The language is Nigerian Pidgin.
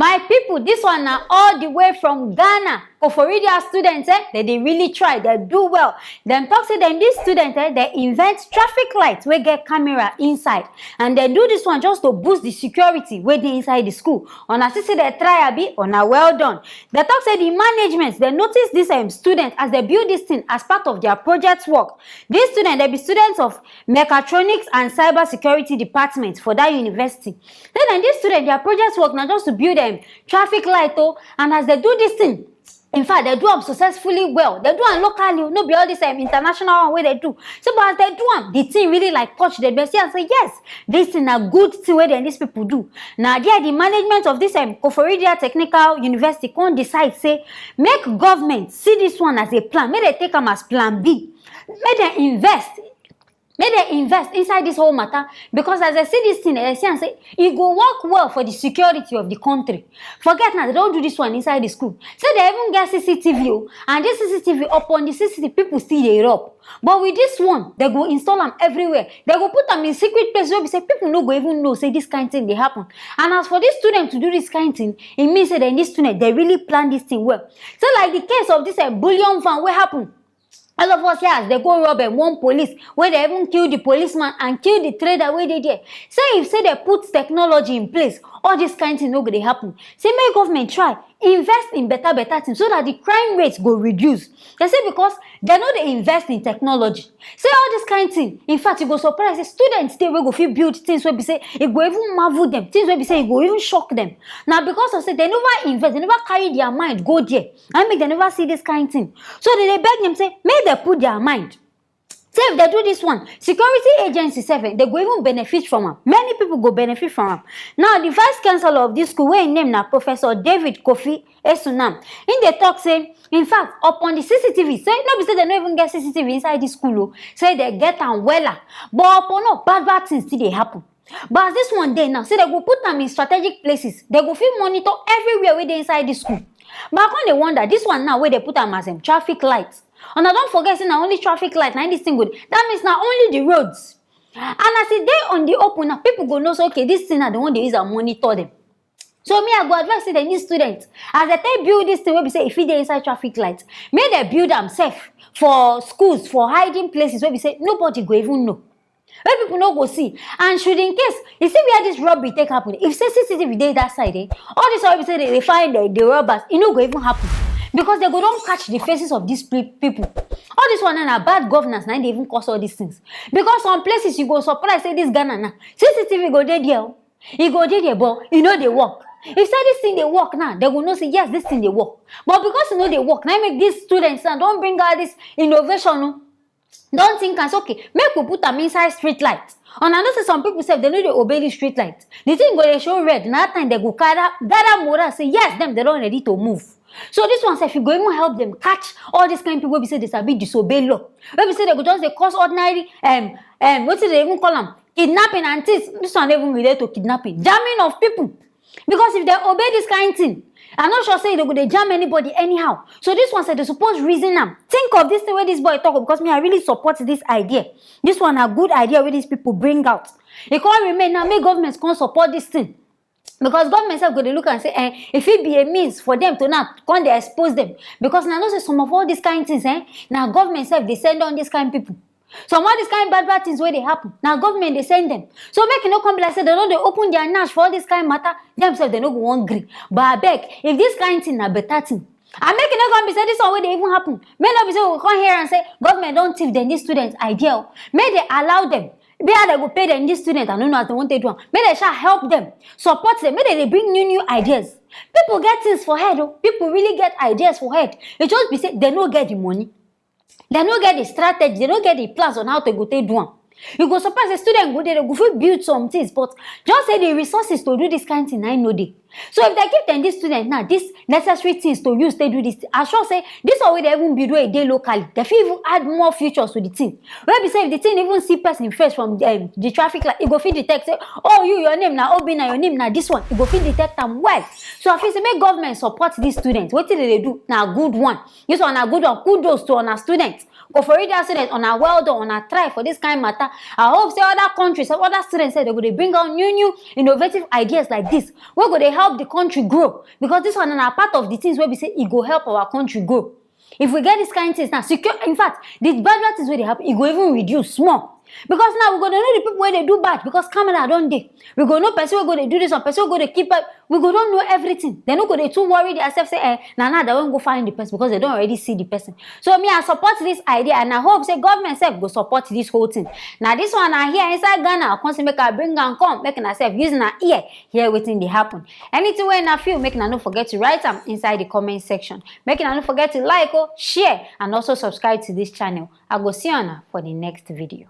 My people, this one now all the way from Ghana. Koforidia students, they really try, they do well. Them talk say them these students, they invent traffic lights where get camera inside, and they do this one just to boost the security where they inside the school. On a see they try a bit, on a well done. They talk say the management, they notice this student as they build this thing as part of their project work. These students, they be students of mechatronics and cyber security department for that university. Then these students, their project work now just to build them traffic light, and as they do this thing, in fact, they do them successfully well. They do them locally, no be all this international way they do. So, but as they do them, the team really like touch the best and say, yes, this is a good thing way that these people do. Now, there the management of this Koforidia Technical University can decide, say, make government see this one as a plan. May they take them as plan B. May they invest. May they invest inside this whole matter, because as I see this thing, I see and say, it go work well for the security of the country. Forget now, they don't do this one inside the school. So they even get CCTV, and this CCTV upon the CCTV, people still they up. But with this one, they go install them everywhere. They go put them in secret places where we say people no go even know, say this kind of thing they happen. And as for this student to do this kind of thing, it means that then this student, they really plan this thing well. So like the case of this bullion van, what happened? All of us here, as they go rob one police, where they even kill the policeman and kill the trader where they there. Say if they put technology in place, all this kind of thing no going to happen. Say make government try invest in better things so that the crime rates go reduce. They say because they know they invest in technology. Say all this kind of thing. In fact, you go surprise the students they will go feel build things where be say it go even marvel them. Things where be say it go even shock them. Now because of say they never invest, they never carry their mind go there. I make they never see this kind of thing. So they beg them say make they put their mind. Say if they do this one, security agencies, they go even benefit from them. Many people go benefit from them. Now, the vice chancellor of this school, where name now Professor David Kofi Esunam, in the talk say, in fact, upon the CCTV, say nobody say they don't even get CCTV inside this school. Say they get them weller, but upon no bad things still they happen. But as this one day now, say they go put them in strategic places. They go feel monitor everywhere where they inside this school. But when they wonder, this one now where they put them as traffic lights. And I don't forget, say now only traffic light, now this thing good. That means now only the roads. And as they on the open, now people go know, so okay, this thing are the one they use and monitor them. So me, I go advise the new students, as they build this thing, where we say if they inside traffic lights, may they build them safe for schools, for hiding places where we say nobody go even know. Where people no go see. And should in case, you see where this robbery take happen, if say CCTV day that side, all this where we say they find the robbers, it no go even happen. Because they go don't catch the faces of these people. All this one and bad governance, now they even cause all these things. Because some places you go surprise, say this Ghana now. CCTV go there, you go there, but you know they work. If say this thing they work now, they will not say yes, this thing they work. But because you know they work, now make these students now don't bring out this innovation. No? Don't think as okay, make we put them inside street lights. And I know say some people say they know they obey the street lights. The thing go they show red, now time they go gather moral, say yes, them they don't ready to move. So this one says if you go even help them catch all these kind of people, we say they be disobey law. When we say they go just they cause ordinary what do they even call them? Kidnapping and things. This one even relate to kidnapping, jamming of people. Because if they obey this kind of thing, I'm not sure say they go they jam anybody anyhow. So this one said they suppose reason them. Think of this thing where this boy talk, because me I really support this idea. This one a good idea where these people bring out. It can't remain now. Make governments can't support this thing. Because government self go to look and say, if it be a means for them to not come they expose them. Because now say some of all these kind of things, now government self they send on these kind of people. Some of these kind of bad things where they happen. Now government they send them. So make it no come like say they don't they open their nash for all this kind of matter, themselves they no go hungry. But I beg, if this kind of thing are better thing, I make it not gonna be say this one where they even happen. May not be say we come here and say government don't teach them these students idea. May they allow them. They go pay them these students and don't know as they want to do. May they shall help them, support them. May they bring new ideas. People get things for head. People really get ideas for head. It just be say they don't get the money. They don't get the strategy. They don't get the plans on how to go to do them. You go surprise the student go there, they go build some things, but just say the resources to do this kind of thing, I know they. So if they give them this student now, this necessary things to use, they do this. I sure say this is way they even build a day locally. They feel even add more features to the thing. Where we say if the thing even see person first from the traffic light, it go fit detect say, oh your name now, Obi now your name now this one, it go fit detect them well. So I feel say make government support these students. What did they do? Now good one. This one a good one. Kudos to our students. Koforidua students on a well done, on a try for this kind of matter. I hope say other countries, other students say they go to bring out new innovative ideas like this. We're going to help the country grow, because this one are part of the things where we say it go help our country grow. If we get this kind of things now, secure, in fact, the bad things where they help, it go even reduce small. Because now we're going to know the people where they do bad, because camera don't they. We're going to know person we're going to do this, or person we're going to keep up. We're going to know everything. They're not going to too worry themselves, say, nah, they won't go find the person, because they don't already see the person. So me, I support this idea, and I hope say government self go support this whole thing. Now this one I here inside Ghana, I want to make a bring and come, making ourselves using our ear, hear waiting they happen. Anything when I feel, making I don't forget to write them inside the comment section. Making I don't forget to like, share, and also subscribe to this channel. I go see you for the next video.